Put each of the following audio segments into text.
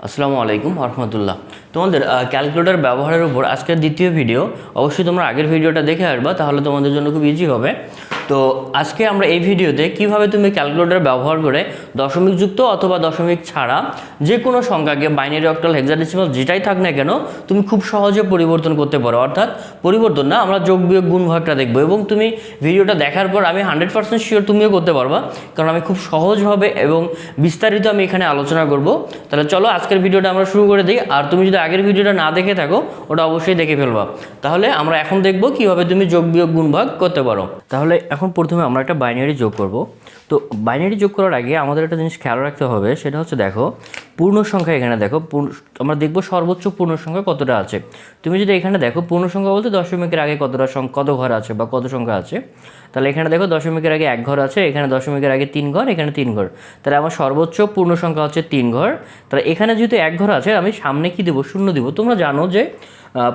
আসসালামু আলাইকুম রহমতুল্লাহ। তোমাদের ক্যালকুলেটর ব্যবহারের উপর আজকের দ্বিতীয় ভিডিও। অবশ্যই তোমরা আগের ভিডিওটা দেখে আসবা, তাহলে তোমাদের জন্য খুব ইজি হবে। তো আজকে আমরা এই ভিডিওতে কিভাবে তুমি ক্যালকুলেটর ব্যবহার করে দশমিক যুক্ত অথবা দশমিক ছাড়া যে কোনো সংখ্যাকে বাইনারি, অক্টাল, হেক্সাডেসিমাল যেটাই থাক না কেন তুমি খুব সহজে পরিবর্তন করতে পারো। অর্থাৎ পরিবর্তন না, আমরা যোগ বিয়োগ গুণ ভাগটা দেখবো এবং তুমি ভিডিওটা দেখার পর আমি 100% শিওর তুমিও করতে পারবা, কারণ আমি খুব সহজভাবে এবং বিস্তারিত আমি এখানে আলোচনা করব। তাহলে চলো আজকের ভিডিওটা আমরা শুরু করে দিই। আর তুমি যদি আগের ভিডিওটা না দেখে থাকো ওটা অবশ্যই দেখে ফেলবা। তাহলে আমরা এখন দেখব কিভাবে তুমি যোগ বিয়োগ গুণ ভাগ করতে পারো। তাহলে এখন প্রথমে আমরা একটা বাইনারি যোগ করব। তো বাইনারি যোগ করার আগে আমাদের একটা জিনিস খেয়াল রাখতে হবে, সেটা হচ্ছে দেখো পূর্ণ সংখ্যা। এখানে দেখো আমরা দেখব সর্বোচ্চ পূর্ণ সংখ্যা কতটা আছে। তুমি যদি এখানে দেখো পূর্ণ সংখ্যা বলতে দশমিকের আগে কত ঘর আছে বা কত সংখ্যা আছে। তাহলে এখানে দেখো দশমিকের আগে 1 ঘর আছে, এখানে দশমিকের আগে 3 ঘর, এখানে 3 ঘর। তাহলে আমার সর্বোচ্চ পূর্ণ সংখ্যা হচ্ছে 3 ঘর। তাহলে এখানে যেহেতু 1 ঘর আছে, আমি সামনে কি দেবো? শূন্য দিব। তোমরা জানো যে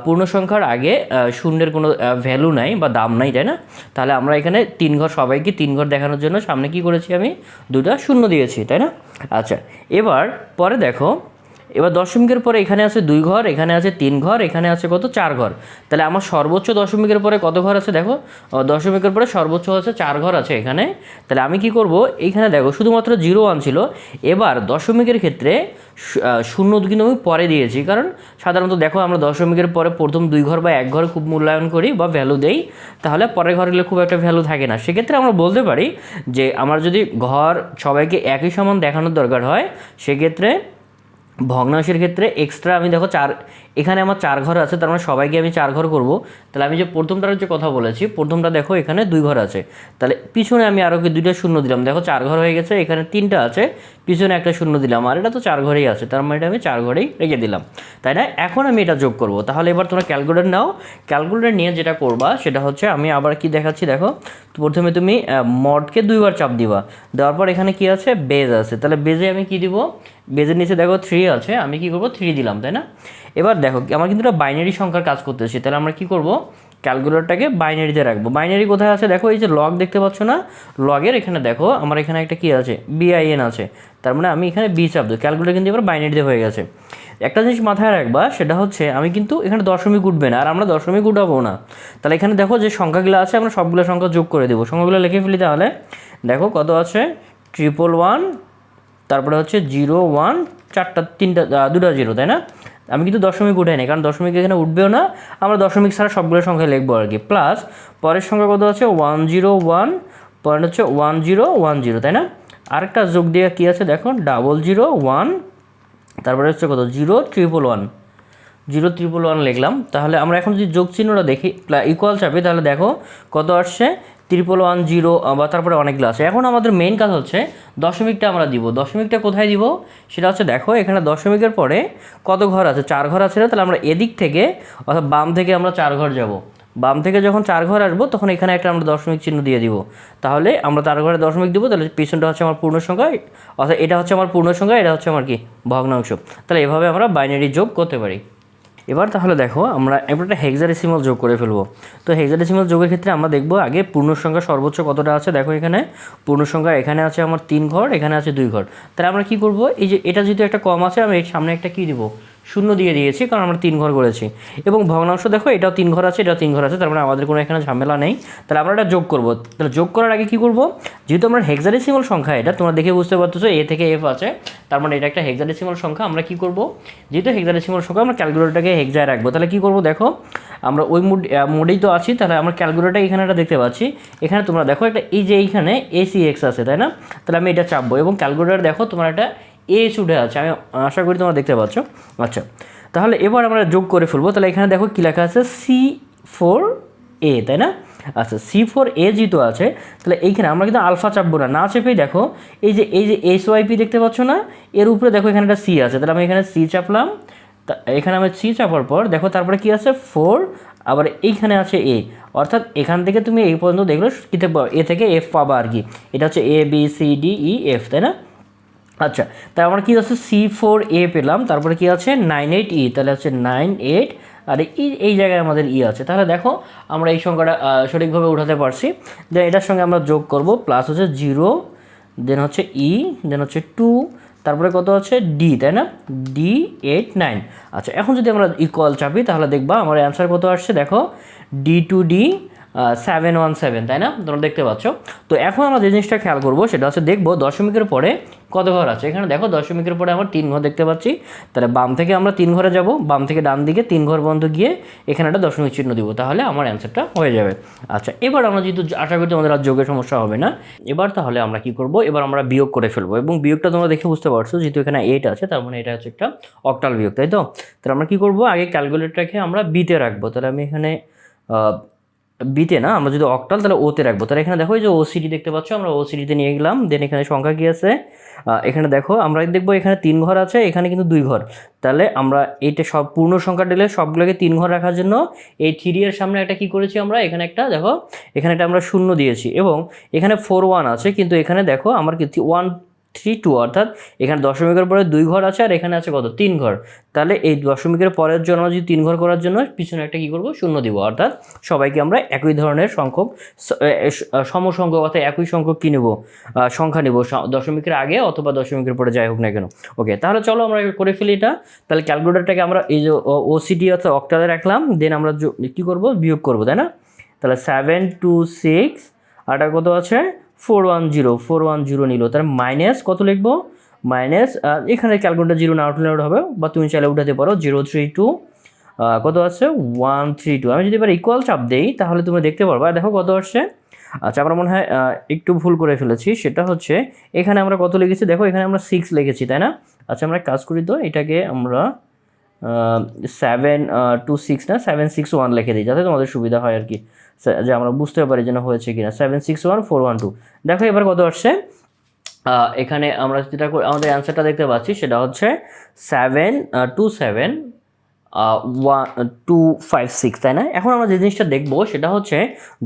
পূর্ণ সংখ্যার আগে শূন্যের কোনো ভ্যালু নাই বা দাম নাই, তাই না? তাহলে আমরা এখানে 3 ঘর, সবাইকে 3 ঘর দেখানোর জন্য সামনে কি করেছি, আমি দুটা শূন্য দিয়েছি, তাই না? আচ্ছা, এবার পরে দেখো, এবার দশমিকের পরে এখানে আছে 2 ঘর, এখানে আছে 3 ঘর, এখানে আছে কত? 4 ঘর। তাহলে আমার সর্বোচ্চ দশমিকের পরে কত ঘর আছে? দেখো দশমিকের পরে সর্বোচ্চ হচ্ছে 4 ঘর আছে এখানে। তাহলে আমি কি করব, এইখানে দেখো শুধুমাত্র 0 1 ছিল। এবার দশমিকের ক্ষেত্রে শূন্য কিন্তু আমি পরে দিয়েছি, কারণ সাধারণত দেখো আমরা দশমিকের পরে প্রথম 2 ঘর বা 1 ঘর খুব মূল্যায়ন করি বা ভ্যালু দেই, তাহলে পরের ঘরগুলো খুব একটা ভ্যালু থাকে না। সেক্ষেত্রে আমরা বলতে পারি যে আমার যদি ঘর সবাইকে একই সমান দেখানোর দরকার হয়, সেক্ষেত্রে ভগ্নাংশের ক্ষেত্রে এক্সট্রা আমি দেখো 4, এখানে আমার 4 ঘর আছে, তার মানে সবাইকে আমি 4 ঘর করব। তাহলে আমি যে প্রথমটার যে কথা বলেছি, প্রথমটা দেখো এখানে 2 ঘর আছে, তাহলে পিছনে আমি আরও কি 2টা শূন্য দিলাম। দেখো 4 ঘর হয়ে গেছে, এখানে 3টা আছে, পিছনে একটা শূন্য দিলাম, আর এটা তো 4 ঘরেই আছে, তার মানে এটা আমি 4 ঘরেই রেখে দিলাম, তাই না? এখন আমি এটা যোগ করব। তাহলে এবার তোমরা ক্যালকুলেটর নাও। ক্যালকুলেটর নিয়ে যেটা করবা সেটা হচ্ছে, আমি আবার কি দেখাচ্ছি দেখো। প্রথমে তুমি মডকে 2 বার চাপ দিবা, দেওয়ার পর এখানে কি আছে? বেজ আছে। তাহলে বেজে আমি কি দিব? বেজের নিচে দেখো 3 আছে, আমি কি করব? 3 দিলাম, তাই না? এবার দেখো আমার কিন্তু একটা বাইনারি সংখ্যার কাজ করতেছি, তাহলে আমরা কি করব? ক্যালকুলেটরটাকে বাইনারিতে রাখবো। বাইনারি কোথায় আছে? দেখো এই যে লগ দেখতে পাচ্ছ না, লগের এখানে দেখো আমার এখানে একটা কি আছে? BIN আছে, তার মানে আমি এখানে বি চাপ দিই। ক্যালকুলেটর কিন্তু এবার বাইনারিতে হয়ে গেছে। একটা জিনিস মাথায় রাখবা, সেটা হচ্ছে আমি কিন্তু এখানে দশমিক উঠবে না, আর আমরা দশমিক উঠাবো না। তাহলে এখানে দেখো যে সংখ্যাগুলো আছে, আমরা সবগুলো সংখ্যা যোগ করে দেবো। সংখ্যাগুলো লিখে ফেলি। তাহলে দেখো কত আছে? 111, তারপরে হচ্ছে 0 1, 4টা 3টা 2টা 0, তাই না? আমি কিন্তু দশমিক উঠাই না, কারণ দশমিক এখানে উঠবেও না, আমরা দশমিক ছাড়া সবগুলো সংখ্যা লিখবো আর কি। প্লাস পরের সংখ্যা কত আছে? 101, পরের হচ্ছে 1010, তাই না? আরেকটা যোগ দিয়ে কী আছে দেখো, 001, তারপরে হচ্ছে কত? 0 111 লিখলাম। তাহলে আমরা এখন যদি যোগ চিহ্নটা দেখি, ইকুয়াল চাপি, তাহলে দেখো কত আসছে? 11110, বা তারপরে অনেকগুলো আছে। এখন আমাদের মেইন কাজ হচ্ছে দশমিকটা আমরা দিব। দশমিকটা কোথায় দিব সেটা হচ্ছে দেখো এখানে দশমিকের পরে কত ঘর আছে? 4 ঘর আছে না? তাহলে আমরা এদিক থেকে অর্থাৎ বাম থেকে আমরা 4 ঘর যাব। বাম থেকে যখন 4 ঘর আসবো, তখন এখানে একটা আমরা দশমিক চিহ্ন দিয়ে দিব। তাহলে আমরা 4 ঘরে দশমিক দিব, তাহলে পিছনটা হচ্ছে আমার পূর্ণ সংখ্যা, অর্থাৎ এটা হচ্ছে আমার পূর্ণ সংখ্যা, এটা হচ্ছে আমার কি? ভগ্নাংশ। তাহলে এভাবে আমরা বাইনারি যোগ করতে পারি। এবার তাহলে দেখো আমরা একটা হেক্সাডেসিমাল যোগ করে ফেলবো। তো হেক্সাডেসিমাল যোগের ক্ষেত্রে আমরা দেখবো আগে পূর্ণ সংখ্যা সর্বোচ্চ কতটা আছে। দেখো এখানে পূর্ণ সংখ্যা এখানে আছে আমার 3 ঘর, এখানে আছে 2 ঘর। তাহলে আমরা কি করব? এই যে এটা যেহেতু একটা কম আছে, আমি সামনে একটা কি দিব? শূন্য দিয়ে দিয়েছি, কারণ আমরা 3 ঘর করেছি। এবং ভগ্নাংশ দেখো এটাও 3 ঘর আছে, এটাও 3 ঘর আছে, তার মানে আমাদের কোনো এখানে ঝামেলা নেই। তাহলে আমরা এটা যোগ করব। তাহলে যোগ করার আগে কি করব? যেহেতু আমরা হেক্সাডেসিমাল সংখ্যা, এটা তোমরা দেখে বুঝতে পারতেছো A থেকে F আছে, তার মানে এটা একটা হেক্সাডেসিমাল সংখ্যা। আমরা কি করব? যেহেতু হেক্সাডেসিমাল সংখ্যা, আমরা ক্যালকুলেটরটাকে হেক্সায় রাখবো। তাহলে কি করব? দেখো আমরা ওই মোডেই তো আছি, তাহলে আমরা ক্যালকুলেটরটা এখানে একটা দেখতে পাচ্ছি। এখানে তোমরা দেখো একটা এই যে এইখানে ACX আছে, তাই না? তাহলে আমি এটা চাপবো এবং ক্যালকুলেটর দেখো তোমার একটা এস উঠে আছে, আমি আশা করি তোমরা দেখতে পাচ্ছ। আচ্ছা, তাহলে এবার আমরা যোগ করে ফেলবো। তাহলে এখানে দেখো কী লেখা আছে? C4A, তাই না? আচ্ছা, C4A যেহেতু আছে, তাহলে এইখানে আমরা কিন্তু আলফা চাপবো না, না চেপেই দেখো এই যে SYP দেখতে পাচ্ছ না, এর উপরে দেখো এখানে একটা C আছে। তাহলে আমি এখানে C চাপলাম, এখানে আমি C চাপার পর দেখো তারপরে কি আছে? 4, আবার এইখানে আছে A, অর্থাৎ এখান থেকে তুমি এই পর্যন্ত দেখলো কীতে A থেকে F পাবা আর কি। এটা হচ্ছে ABCDEF, তাই না? আচ্ছা, তাই আমরা কি আছে? C4A পেলাম, তারপরে কি আছে? 98E, তাহলে হচ্ছে 98, আর এই জায়গায় আমাদের আছে। তাহলে দেখো আমরা এই সংখ্যাটা সঠিকভাবে উঠাতে পারছি। দেন এটার সঙ্গে আমরা যোগ করব, প্লাস হচ্ছে 0, দেন হচ্ছে দেন হচ্ছে 2, তারপরে কত আছে ডি, তাই না, ডি 8 9। আচ্ছা এখন যদি আমরা ইকুয়াল চাপি তাহলে দেখবা আমার অ্যান্সার কত আসছে, দেখো ডি টু ডি 717, তাই না, তোমরা দেখতে পাচ্ছ। তো এখন আমরা যে জিনিসটা খেয়াল করবো সেটা হচ্ছে দেখবো দশমিকের পরে কত ঘর আছে। এখানে দেখো দশমিকের পরে আমরা 3 ঘর দেখতে পাচ্ছি, তাহলে বাম থেকে আমরা 3 ঘরে যাব, বাম থেকে ডান দিকে 3 ঘর পর্যন্ত গিয়ে এখানে একটা দশমিক চিহ্ন দিব, তাহলে আমার অ্যান্সারটা হয়ে যাবে। আচ্ছা এবার আমরা যেহেতু আশা করি তোমাদের আর যোগের সমস্যা হবে না, এবার তাহলে আমরা কি করব, এবার আমরা বিয়োগ করে ফেলবো। এবং বিয়োগটা তোমরা দেখে বুঝতে পারছো, যেহেতু এখানে 8 আছে তার মানে এটা হচ্ছে একটা অক্টাল বিয়োগ, তাই তো। তাহলে আমরা কি করব, আগে ক্যালকুলেটরটাকে আমরা বিতে রাখবো। তাহলে আমি এখানে বিতে না, আমরা যদি অক্টাল তাহলে ওতে রাখবো। তাহলে এখানে দেখো এই যে ওসিডি দেখতে পাচ্ছ, আমরা ওসিডিতে নিয়ে গেলাম। দেন এখানে সংখ্যা কি আছে, এখানে দেখো আমরা দেখবো এখানে 3 ঘর আছে, এখানে কিন্তু 2 ঘর। তাহলে আমরা এইটা সব পূর্ণ সংখ্যা দিলে সবগুলোকে 3 ঘর রাখার জন্য এই 3 এর সামনে একটা কি করেছি আমরা, এখানে একটা দেখো এখানে একটা আমরা শূন্য দিয়েছি, এবং এখানে 4 1 আছে, কিন্তু এখানে দেখো আমার কি 1 3 2, অর্থাৎ এখানে দশমিকের পরে 2 ঘর আছে আর এখানে আছে কত 3 ঘর। তাহলে এই দশমিকের পরের জন্য যদি 3 ঘর করার জন্য পিছনে একটা কি করব, শূন্য দিব, অর্থাৎ সবাইকে আমরা একই ধরনের সংখ্যক সমসংখ্যক অর্থাৎ একই সংখ্যক কি নেব, সংখ্যা নেব দশমিকের আগে অথবা দশমিকের পরে যাই হোক না কেন। ওকে, তাহলে চলো আমরা করে ফেলি এটা। তাহলে ক্যালকুলেটরটাকে আমরা এই যে ওসিডি অর্থাৎ অক্টালে রাখলাম, দেন আমরা কী করব, বিয়োগ করব, তাই না। তাহলে 7 2 6 আর কত আছে 410 নিল, তার মাইনাস কত লিখবো, মাইনাস এখানে ক্যালকুলেটার 0 না উঠলে হবে, বা তুমি চাইলে উঠাতে পারো 032 কত আছে 132। আমি যদি এবার ইকুয়াল চাপ দেই তাহলে তুমি দেখতে পারবা, দেখো কত আসছে। আচ্ছা আমরা মনে হয় একটু ভুল করে ফেলেছি, সেটা হচ্ছে এখানে আমরা কত লিখেছি, দেখো এখানে আমরা 6 লিখেছি, তাই না। আচ্ছা আমরা কাজ করি তো, এটাকে আমরা 7 2 6 না 7 6 1 লিখে দিই, যাতে তোমাদের সুবিধা হয় আর কি, যে আমরা বুঝতে পারি যেন হয়েছে কিনা। 7 6 1 4 1 2, দেখো এবার কত আসছে। এখানে আমরা যেটা আমাদের অ্যান্সারটা দেখতে পাচ্ছি সেটা হচ্ছে 7 2 7 2 5 6, তাই না। এখন আমরা যে জিনিসটা দেখবো সেটা হচ্ছে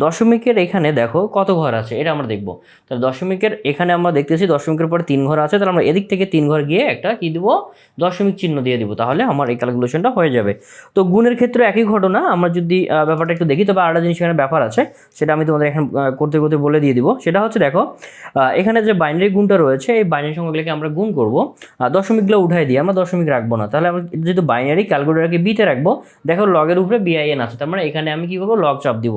দশমিকের এখানে দেখো কত ঘর আছে, এটা আমরা দেখবো। তাহলে দশমিকের এখানে আমরা দেখতেছি দশমিকের পরে 3 ঘর আছে, তাহলে আমরা এদিক থেকে 3 ঘর গিয়ে একটা কি দিব, দশমিক চিহ্ন দিয়ে দিব, তাহলে আমার এই ক্যালকুলেশনটা হয়ে যাবে। তো গুণের ক্ষেত্রে একই ঘটনা, আমরা যদি ব্যাপারটা একটু দেখি, তবে আরেকটা জিনিস এখানে ব্যাপার আছে, সেটা আমি তোমাদের এখন করতে করতে বলে দিয়ে দিব। সেটা হচ্ছে দেখো এখানে যে বাইনারি গুণটা রয়েছে, এই বাইনারি সংখ্যাগুলোকে আমরা গুণ করবো, দশমিকগুলো উঠাই দিয়ে আমরা দশমিক রাখবো না। তাহলে আমরা যেহেতু বাইনারি ক্যালকুলেটরকে বিতে রাখবো, দেখো লগের উপরে বিআইএন আছে, তার মানে এখানে আমি কি করবো, লগ চাপ দিব।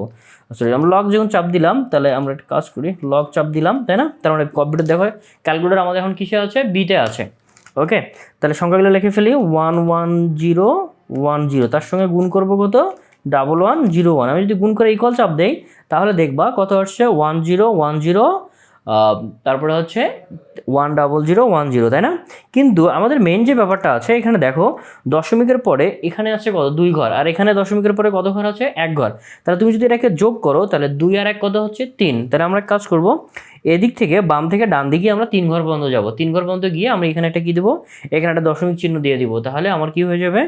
সরি, আমরা লগ যখন চাপ দিলাম, তাহলে আমরা একটা কাজ করি, লগ চাপ দিলাম, তাই না। তার মানে কম্পিউটার দেখো ক্যালকুলেটর আমাদের এখন কিসে আছে, বিতে আছে। ওকে, তাহলে সংখ্যাগুলো লিখে ফেলি 11010, তার সঙ্গে গুণ করবো কত 1101। আমি যদি গুণ করে ইকুয়াল চাপ দেই তাহলে দেখবা কত আসছে 1010, তারপরে হচ্ছে 10010, তাই না। কিন্তু আমাদের মেইন যে ব্যাপারটা আছে এখানে দেখো দশমিকের পরে এখানে আছে কত 2 ঘর, আর এখানে দশমিকের পরে কত ঘর আছে 1 ঘর। তাহলে তুমি যদি এটাকে যোগ করো তাহলে 2 আর 1 কত হচ্ছে 3। তাহলে আমরা কাজ করব, এদিক থেকে বাম থেকে ডান দিকে আমরা 3 ঘর পর্যন্ত যাব, 3 ঘর পর্যন্ত গিয়ে আমরা এখানে একটা কি দেবো, এখানে একটা দশমিক চিহ্ন দিয়ে দিব, তাহলে আমার কি হয়ে যাবে,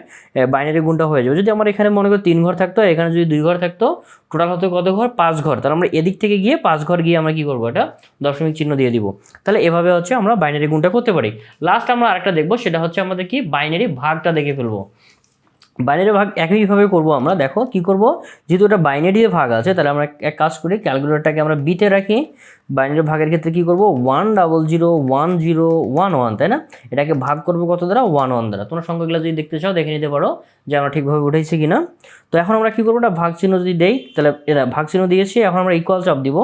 বাইনারি গুণটা হয়ে যাবে। যদি আমার এখানে মনে করো 3 ঘর থাকতো, এখানে যদি 2 ঘর থাকতো, টোটাল হতো কত ঘর 5 ঘর। তাহলে আমরা এদিক থেকে গিয়ে 5 ঘর গিয়ে আমরা কি করবো, এটা দশমিক চিহ্ন দিয়ে দিব। তাহলে এভাবে হচ্ছে আমরা বাইনারি গুণটা করতে পারি। লাস্ট আমরা আরেকটা দেখবো, সেটা হচ্ছে আমাদের কি বাইনারি ভাগটা দেখে ফেলবো। বাইনারি ভাগ একইভাবে করব আমরা, দেখো কি করব, যেহেতু এটা বাইনারি ভাগ আছে তাহলে আমরা এক কাজ করি, ক্যালকুলেটরটাকে আমরা বিতে রাখি। বাইনারি ভাগের ক্ষেত্রে কি করব 1001011, তাই না। এটাকে ভাগ করবো কত দ্বারা 1 1 দ্বারা। তোমরা সংখ্যাগুলো যদি দেখতে চাও দেখে নিতে পারো যে আমরা ঠিকভাবে উঠেছি কিনা। তো এখন আমরা কি করবো, এটা ভাগ চিহ্ন যদি দেই, তাহলে এটা ভাগ চিহ্ন দিয়েছি, এখন আমরা ইকুয়াল চাপ দিব।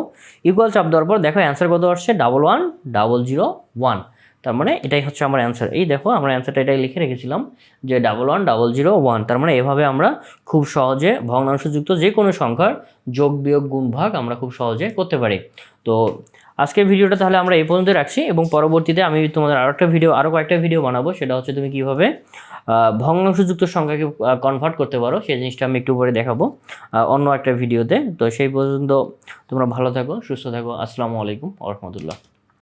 ইকুয়াল চাপ দেওয়ার পর দেখো অ্যান্সার কত আসছে 11001। তার মানে এটাই হচ্ছে আমার অ্যান্সার। এই দেখো আমরা অ্যান্সারটা এটাই লিখে রেখেছিলাম যে 11001। তার মানে এভাবে আমরা খুব সহজে ভগ্নাংশযুক্ত যে কোনো সংখ্যার যোগ বিয়োগ গুণ ভাগ আমরা খুব সহজে করতে পারি। তো আজকের ভিডিওটা তাহলে আমরা এই পর্যন্ত রাখছি, এবং পরবর্তীতে আমি তোমাদের আরও কয়েকটা ভিডিও বানাবো, সেটা হচ্ছে তুমি কীভাবে ভগ্নাংশযুক্ত সংখ্যাকে কনভার্ট করতে পারো, সেই জিনিসটা আমি একটু পরে দেখাবো অন্য একটা ভিডিওতে। তো সেই পর্যন্ত তোমরা ভালো থাকো, সুস্থ থাকো। আসসালামু আলাইকুম ওয়া রাহমাতুল্লাহ।